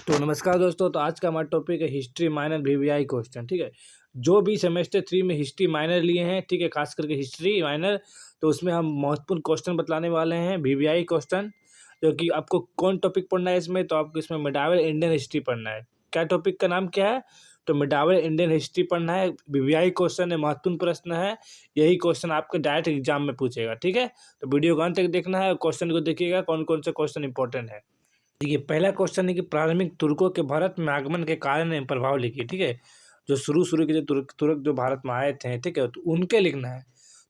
तो नमस्कार दोस्तों। तो आज का हमारा टॉपिक है हिस्ट्री माइनर वीवीआई क्वेश्चन। ठीक है, जो भी सेमेस्टर 3 में हिस्ट्री माइनर लिए हैं, ठीक है, खास करके हिस्ट्री माइनर, तो उसमें हम महत्वपूर्ण क्वेश्चन बतलाने वाले हैं वीवीआई क्वेश्चन। जो कि आपको कौन टॉपिक पढ़ना है इसमें, तो आपको इसमें मिडावल इंडियन हिस्ट्री पढ़ना है। क्या टॉपिक का नाम क्या है? तो मिडावल इंडियन हिस्ट्री पढ़ना है। वीवीआई क्वेश्चन है, महत्वपूर्ण प्रश्न है। यही क्वेश्चन आपके डायरेक्ट एग्जाम में पूछेगा। ठीक है, तो वीडियो को अंत तक देखना है और क्वेश्चन को देखिएगा कौन कौन से क्वेश्चन इंपॉर्टेंट है। देखिए, पहला क्वेश्चन है कि प्रारंभिक तुर्कों के भारत में आगमन के कारण एवं प्रभाव लिखिए। ठीक है, जो शुरू के जो तुर्क जो भारत में आए थे, ठीक है, तो उनके लिखना है।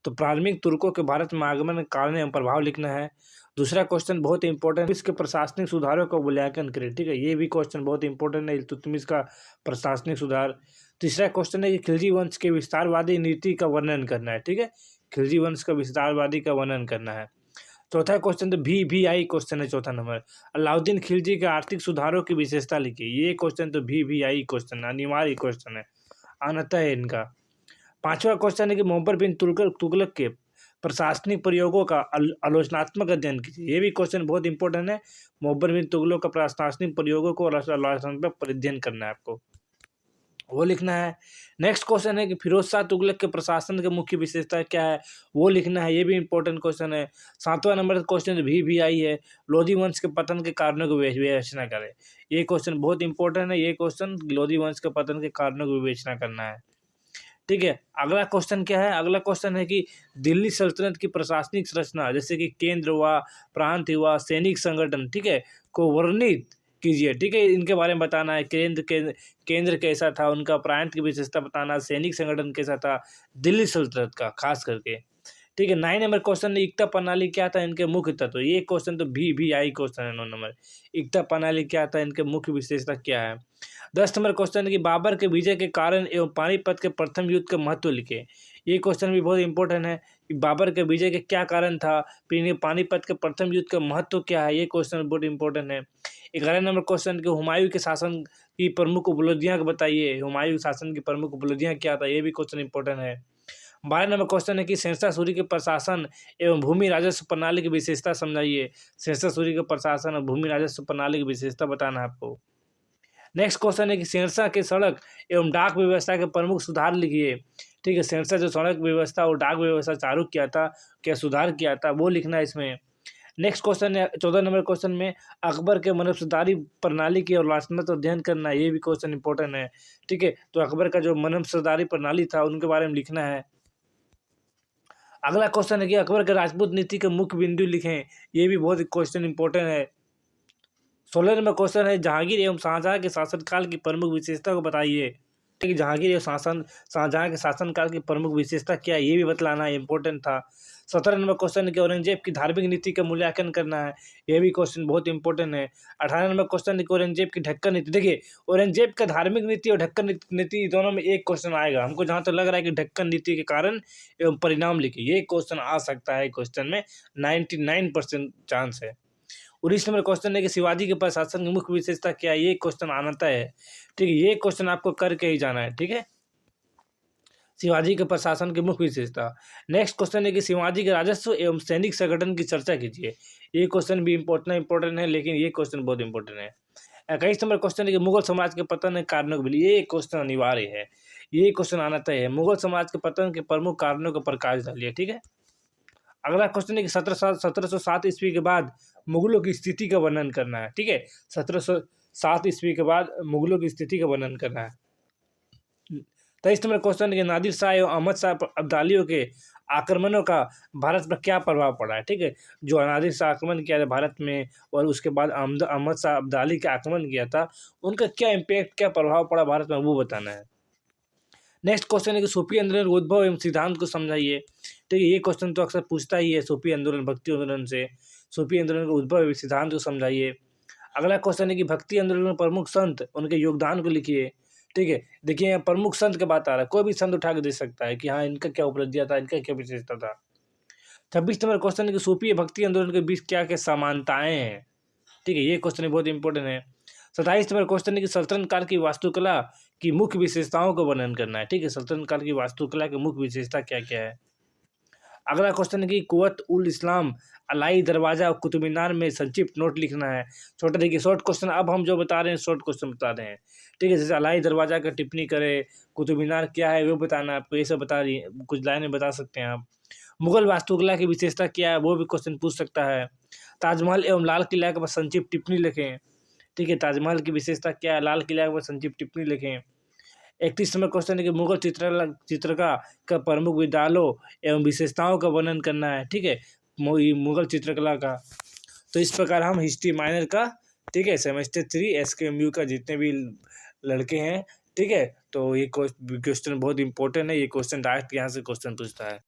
तो प्रारंभिक तुर्कों के भारत में आगमन के कारण एवं प्रभाव लिखना है। दूसरा क्वेश्चन बहुत इंपॉर्टेंट, इसके प्रशासनिक सुधारों का मूल्यांकन करें। ठीक है, ये भी क्वेश्चन बहुत इंपॉर्टेंट है, इल्तुतमिश का प्रशासनिक सुधार। तीसरा क्वेश्चन है कि खिलजी वंश के विस्तारवादी नीति का वर्णन करना है। ठीक है, खिलजी वंश का विस्तारवादी का वर्णन करना है। चौथा क्वेश्चन तो VVI क्वेश्चन है, चौथा नंबर, अलाउद्दीन खिलजी के आर्थिक सुधारों की विशेषता लिखिए। ये क्वेश्चन तो VVI क्वेश्चन अनिवार्य क्वेश्चन है, आनता है इनका। पांचवा क्वेश्चन है कि मोहब्बर बिन तुगलक के प्रशासनिक प्रयोगों का आलोचनात्मक अध्ययन कीजिए। ये भी क्वेश्चन बहुत इंपॉर्टेंट है। मोहब्बर बिन तुगलक का प्रशासनिक प्रयोगों को आलोचनात्मक अध्ययन करना है आपको, वो लिखना है। नेक्स्ट क्वेश्चन है कि फिरोज शाह तुगलक के प्रशासन की मुख्य विशेषता क्या है, वो लिखना है। ये भी इंपॉर्टेंट क्वेश्चन है। सातवां नंबर क्वेश्चन भी आई है, लोधी वंश के पतन के कारणों की विवेचना करें। ये क्वेश्चन बहुत इंपॉर्टेंट है। ये क्वेश्चन लोधी वंश के पतन के कारणों की विवेचना करना है। ठीक है, अगला क्वेश्चन क्या है? अगला क्वेश्चन है कि दिल्ली सल्तनत की प्रशासनिक संरचना, जैसे कि केंद्र हुआ, प्रांत हुआ, सैनिक संगठन, ठीक है, को वर्णित कीजिए। ठीक है, इनके बारे में बताना है। केंद्र कैसा था, उनका प्रांत की विशेषता बताना, सैनिक संगठन कैसा था दिल्ली सल्तनत का खास करके। ठीक है, 9 नंबर क्वेश्चन, एकता प्रणाली क्या था, इनके मुख्य तत्व। ये क्वेश्चन तो VVI क्वेश्चन है। 9 नंबर, एकता प्रणाली क्या था, इनके मुख्य विशेषता क्या है। 10 नंबर क्वेश्चन है कि बाबर के विजय के कारण एवं पानीपत के प्रथम युद्ध का महत्व लिखे। ये क्वेश्चन भी बहुत इंपॉर्टेंट है कि बाबर के विजय के क्या कारण था, फिर पानीपत के प्रथम युद्ध का महत्व क्या है। ये क्वेश्चन बहुत इंपॉर्टेंट है। 11 नंबर क्वेश्चन कि हुमायूं के शासन की प्रमुख उपलब्धियां बताइए। हुमायूं शासन की प्रमुख उपलब्धियां क्या था, ये भी क्वेश्चन इंपॉर्टेंट है। 12 नंबर क्वेश्चन है कि शेरशाह सूरी के प्रशासन एवं भूमि राजस्व प्रणाली की विशेषता समझाइए। शेरशाह सूरी के प्रशासन और भूमि राजस्व प्रणाली की विशेषता बताना है आपको। नेक्स्ट क्वेश्चन है कि शेरशाह के सड़क एवं डाक व्यवस्था के प्रमुख सुधार लिखिए। ठीक है, शेरशाह जो सड़क व्यवस्था और डाक व्यवस्था चालू किया था, क्या सुधार किया था, वो लिखना है इसमें। नेक्स्ट क्वेश्चन है 14 नंबर क्वेश्चन में अकबर के मनसबदारी प्रणाली की आलोचना तो अध्ययन करना है। ये भी क्वेश्चन इंपॉर्टेंट है। ठीक है, तो अकबर का जो मनसबदारी प्रणाली था उनके बारे में लिखना है। अगला क्वेश्चन है कि अकबर के राजपूत नीति के मुख्य बिंदु लिखें। ये भी बहुत क्वेश्चन इंपॉर्टेंट है। 16 नंबर क्वेश्चन है जहांगीर एवं शाहजहां के शासनकाल की प्रमुख विशेषता को बताइए। ठीक है, जहांगीर एवं शाहजहां के शासनकाल की प्रमुख विशेषता क्या है, ये भी बतलाना इंपॉर्टेंट था। 17 नंबर क्वेश्चन है कि औरंगजेब की धार्मिक नीति का मूल्यांकन करना है। यह भी क्वेश्चन बहुत इंपॉर्टेंट है। 18 नंबर क्वेश्चन है कि औरंगजेब की ढक्कन नीति। देखिए, औरंगजेब का धार्मिक नीति और ढक्कन नीति दोनों में एक क्वेश्चन आएगा। हमको जहां तक लग रहा है कि ढक्कन नीति के कारण एवं परिणाम लिखिए। ये क्वेश्चन आ सकता है क्वेश्चन में, 99% चांस है। 19 नंबर क्वेश्चन है कि शिवाजी के प्रशासन की मुख्य विशेषता क्या है। ये क्वेश्चन आना है। ठीक है, ये क्वेश्चन आपको करके ही जाना है। ठीक है, शिवाजी के प्रशासन की मुख्य विशेषता। नेक्स्ट क्वेश्चन है कि शिवाजी के राजस्व एवं सैनिक संगठन की चर्चा कीजिए। ये क्वेश्चन भी इंपॉर्टेंट है, लेकिन ये क्वेश्चन बहुत इंपॉर्टेंट है। 21 नंबर क्वेश्चन है कि मुगल समाज के पतन के कारणों के लिए। ये क्वेश्चन अनिवार्य है, ये क्वेश्चन आना तय है। मुगल समाज के पतन के प्रमुख कारणों का प्रकाश डालिए। ठीक है, अगला क्वेश्चन है कि 1707 ईस्वी के बाद मुगलों की स्थिति का वर्णन करना है। ठीक है, 1707 ईस्वी के बाद मुगलों की स्थिति का वर्णन करना है। 23 नंबर क्वेश्चन है कि नादिर शाह एवं अहमद शाह अब्दालियों के आक्रमणों का भारत पर क्या प्रभाव पड़ा है। ठीक है, जो नादिर शाह आक्रमण किया था भारत में और उसके बाद अहमद शाह अब्दाली का आक्रमण किया था, उनका क्या इम्पैक्ट, क्या प्रभाव पड़ा भारत में, वो बताना है। नेक्स्ट क्वेश्चन है कि सूफी आंदोलन उद्भव एवं सिद्धांत को समझाइए। ठीक है, ये क्वेश्चन तो अक्सर पूछता ही है सूफी आंदोलन, भक्ति आंदोलन से। सूफी आंदोलन के उद्भव एवं सिद्धांत को समझाइए। अगला क्वेश्चन है कि भक्ति आंदोलन में प्रमुख संत, उनके योगदान को लिखिए। ठीक है, देखिए यहाँ प्रमुख संत के बात आ रहा है, कोई भी संत उठा के दे सकता है कि हाँ इनका क्या उपलब्धियां था, इनका क्या विशेषता था। 26 नंबर क्वेश्चन है कि सूफी भक्ति आंदोलन के बीच क्या क्या समानताएं हैं। ठीक है, ये क्वेश्चन बहुत इंपॉर्टेंट है। 27 नंबर क्वेश्चन है कि सल्तनत काल की वास्तुकला की मुख्य विशेषताओं का वर्णन करना है। ठीक है, सल्तनत काल की वास्तुकला की मुख्य विशेषता क्या क्या है। अगला क्वेश्चन है कि कुवत उल इस्लाम, अलाई दरवाज़ा और कुतुब मीनार में संक्षिप्त नोट लिखना है। छोटा देखिए शॉर्ट क्वेश्चन, अब हम जो बता रहे हैं शॉर्ट क्वेश्चन बता रहे हैं, ठीक है। जैसे अलाई दरवाज़ा का टिप्पणी करें, कुतुब मीनार क्या है वो बताना है आपको, ये सब बता रही है, कुछ लाइनें बता सकते हैं आप। मुगल वास्तुकला की विशेषता क्या है वो भी क्वेश्चन पूछ सकता है। ताजमहल एवं लाल किला के पास संक्षिप्त टिप्पणी लिखें, ठीक है। ताजमहल की विशेषता क्या है, लाल किला के पास संक्षिप्त टिप्पणी लिखें। 31 नंबर क्वेश्चन है कि मुगल चित्रकला का प्रमुख विद्यालयों एवं विशेषताओं का वर्णन करना है, ठीक है, मुगल चित्रकला का। तो इस प्रकार हम हिस्ट्री माइनर का, ठीक है, सेमेस्टर 3 SKMU का जितने भी लड़के हैं, ठीक है, तो ये क्वेश्चन बहुत इंपॉर्टेंट है, ये क्वेश्चन डायरेक्ट यहाँ से क्वेश्चन पूछता है।